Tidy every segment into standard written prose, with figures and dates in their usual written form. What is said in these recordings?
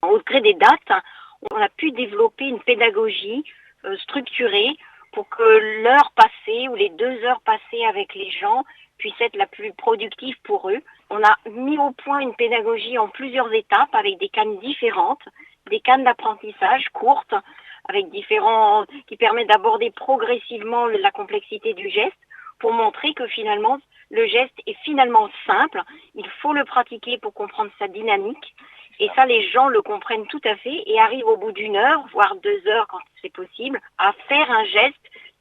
Au gré des dates, on a pu développer une pédagogie structurée pour que l'heure passée ou les 2 heures passées avec les gens puisse être la plus productive pour eux. On a mis au point une pédagogie en plusieurs étapes avec des cannes différentes, des cannes d'apprentissage courtes, avec différents qui permettent d'aborder progressivement la complexité du geste pour montrer que finalement le geste est finalement simple. Il faut le pratiquer pour comprendre sa dynamique. Et ça, les gens le comprennent tout à fait et arrivent au bout d'une heure, voire 2 heures quand c'est possible, à faire un geste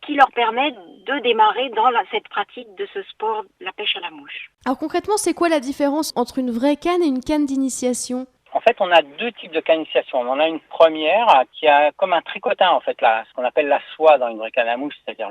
qui leur permet de démarrer dans cette pratique de ce sport, la pêche à la mouche. Alors concrètement, c'est quoi la différence entre une vraie canne et une canne d'initiation ? En fait, on a 2 types de cannes d'initiation. On en a une première qui a comme un tricotin, en fait, là, ce qu'on appelle la soie dans une vraie canne à mouche, c'est-à-dire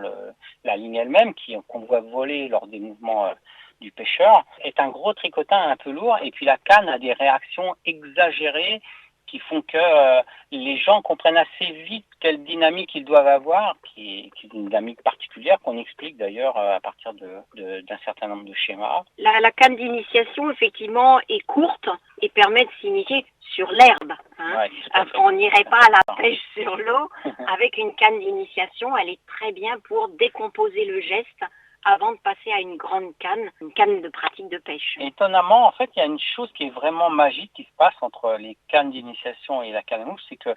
la ligne elle-même qu'on voit voler lors des mouvements du pêcheur, est un gros tricotin un peu lourd. Et puis la canne a des réactions exagérées qui font que les gens comprennent assez vite quelle dynamique ils doivent avoir, qui est une dynamique particulière qu'on explique d'ailleurs à partir d'un certain nombre de schémas. La canne d'initiation, effectivement, est courte et permet de s'initier sur l'herbe. Ouais, on n'irait pas à la pêche sur l'eau. Avec une canne d'initiation, elle est très bien pour décomposer le geste avant de passer à une grande canne, une canne de pratique de pêche. Étonnamment, en fait, il y a une chose qui est vraiment magique qui se passe entre les cannes d'initiation et la canne à mouche, c'est que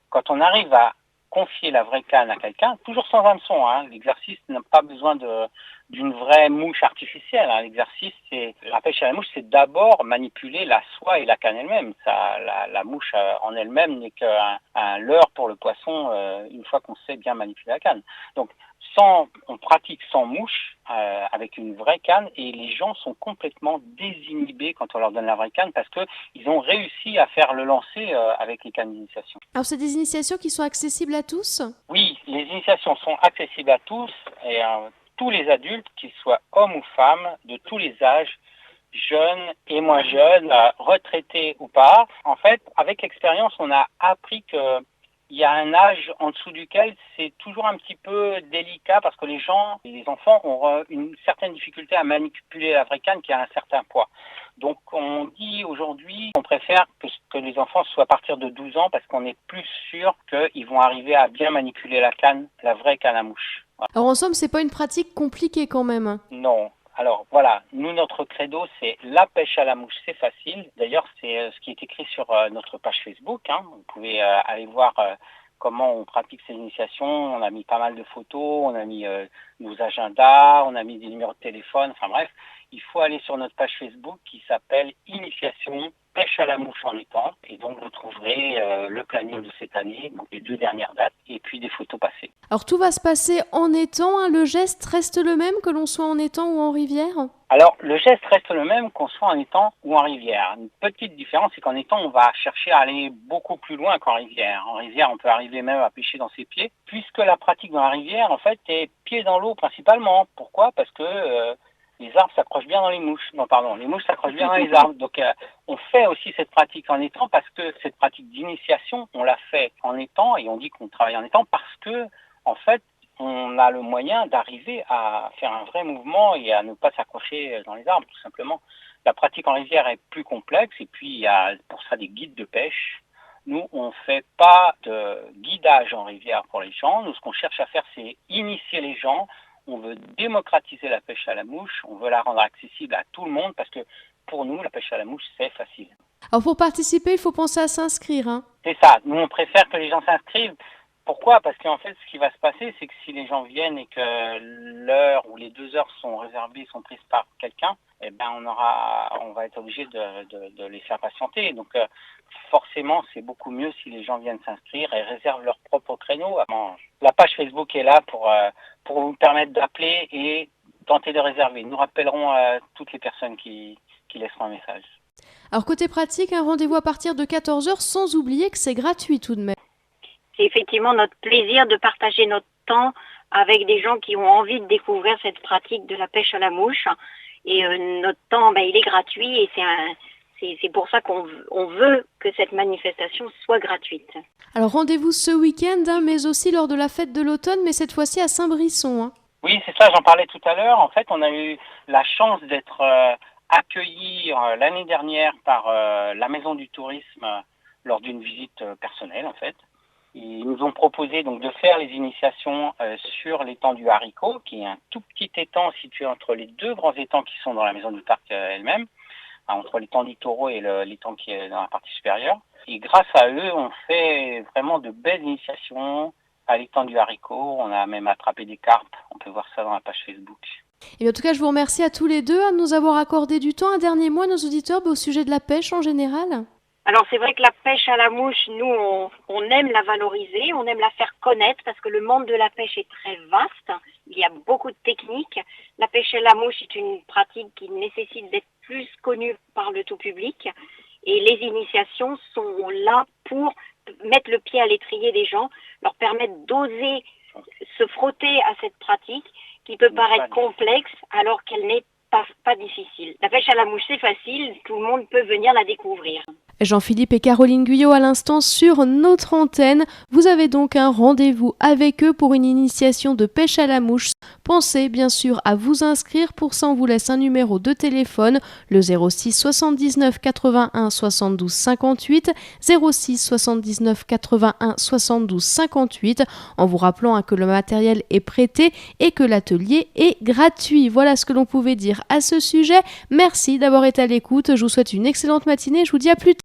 quand on arrive à confier la vraie canne à quelqu'un, toujours sans hameçon, l'exercice n'a pas besoin d'une vraie mouche artificielle. L'exercice, la pêche à la mouche, c'est d'abord manipuler la soie et la canne elle-même. La mouche en elle-même n'est qu'un leurre pour le poisson une fois qu'on sait bien manipuler la canne. Donc, on pratique sans mouche avec une vraie canne et les gens sont complètement désinhibés quand on leur donne la vraie canne parce qu'ils ont réussi à faire le lancer avec les cannes d'initiation. Alors c'est des initiations qui sont accessibles à tous ? Oui, les initiations sont accessibles à tous et tous les adultes, qu'ils soient hommes ou femmes, de tous les âges, jeunes et moins jeunes, retraités ou pas. En fait, avec l'expérience, on a appris que il y a un âge en dessous duquel c'est toujours un petit peu délicat parce que les enfants ont une certaine difficulté à manipuler la vraie canne qui a un certain poids. Donc on dit aujourd'hui qu'on préfère que les enfants soient à partir de 12 ans parce qu'on est plus sûr qu'ils vont arriver à bien manipuler la canne, la vraie canne à mouche. Voilà. Alors en somme, c'est pas une pratique compliquée quand même. Non. Alors voilà, nous notre credo c'est la pêche à la mouche, c'est facile. D'ailleurs c'est ce qui est écrit sur notre page Facebook. Vous pouvez aller voir comment on pratique ces initiations. On a mis pas mal de photos, on a mis nos agendas, on a mis des numéros de téléphone. Enfin bref, il faut aller sur notre page Facebook qui s'appelle Initiation pêche à la mouche en étang. Et donc vous trouverez le planning de cette année, donc les 2 dernières dates, et puis des photos passées. Alors tout va se passer en étang, le geste reste le même que l'on soit en étang ou en rivière ? Alors, le geste reste le même qu'on soit en étang ou en rivière. Une petite différence, c'est qu'en étang, on va chercher à aller beaucoup plus loin qu'en rivière. En rivière, on peut arriver même à pêcher dans ses pieds, puisque la pratique dans la rivière, en fait, est pieds dans l'eau principalement. Pourquoi ? Parce que les arbres s'accrochent bien dans les mouches. Non, pardon, les mouches s'accrochent bien dans les arbres. Donc, on fait aussi cette pratique en étang parce que cette pratique d'initiation, on l'a fait en étang et on dit qu'on travaille en étang parce que, en fait, on a le moyen d'arriver à faire un vrai mouvement et à ne pas s'accrocher dans les arbres, tout simplement. La pratique en rivière est plus complexe et puis il y a pour ça des guides de pêche. Nous, on ne fait pas de guidage en rivière pour les gens. Nous, ce qu'on cherche à faire, c'est initier les gens. On veut démocratiser la pêche à la mouche. On veut la rendre accessible à tout le monde parce que pour nous, la pêche à la mouche, c'est facile. Alors pour participer, il faut penser à s'inscrire. C'est ça. Nous, on préfère que les gens s'inscrivent. Pourquoi ? Parce qu'en fait, ce qui va se passer, c'est que si les gens viennent et que l'heure ou les 2 heures sont réservées, sont prises par quelqu'un, on va être obligé de les faire patienter. Donc, forcément, c'est beaucoup mieux si les gens viennent s'inscrire et réservent leur propre créneau. La page Facebook est là pour vous permettre d'appeler et tenter de réserver. Nous rappellerons toutes les personnes qui laisseront un message. Alors côté pratique, un rendez-vous à partir de 14h, sans oublier que c'est gratuit tout de même. C'est effectivement notre plaisir de partager notre temps avec des gens qui ont envie de découvrir cette pratique de la pêche à la mouche. Et notre temps, il est gratuit et c'est pour ça qu'on veut que cette manifestation soit gratuite. Alors rendez-vous ce week-end, mais aussi lors de la fête de l'automne, mais cette fois-ci à Saint-Brisson. Oui, c'est ça, j'en parlais tout à l'heure. En fait, on a eu la chance d'être accueillis l'année dernière par la Maison du Tourisme lors d'une visite personnelle en fait. Ils nous ont proposé donc de faire les initiations sur l'étang du Haricot, qui est un tout petit étang situé entre les deux grands étangs qui sont dans la maison du parc elle-même, entre l'étang du Taureau et l'étang qui est dans la partie supérieure. Et grâce à eux, on fait vraiment de belles initiations à l'étang du Haricot. On a même attrapé des carpes. On peut voir ça dans la page Facebook. Et en tout cas, je vous remercie à tous les deux de nous avoir accordé du temps. Un dernier mot à nos auditeurs au sujet de la pêche en général. Alors c'est vrai que la pêche à la mouche, nous, on aime la valoriser, on aime la faire connaître parce que le monde de la pêche est très vaste. Il y a beaucoup de techniques. La pêche à la mouche est une pratique qui nécessite d'être plus connue par le tout public. Et les initiations sont là pour mettre le pied à l'étrier des gens, leur permettre d'oser se frotter à cette pratique qui peut paraître complexe alors qu'elle n'est pas difficile. La pêche à la mouche, c'est facile, tout le monde peut venir la découvrir. Jean-Philippe et Caroline Guyot à l'instant sur notre antenne. Vous avez donc un rendez-vous avec eux pour une initiation de pêche à la mouche. Pensez bien sûr à vous inscrire. Pour ça, on vous laisse un numéro de téléphone, le 06 79 81 72 58, 06 79 81 72 58, en vous rappelant que le matériel est prêté et que l'atelier est gratuit. Voilà ce que l'on pouvait dire à ce sujet. Merci d'avoir été à l'écoute. Je vous souhaite une excellente matinée. Je vous dis à plus tard.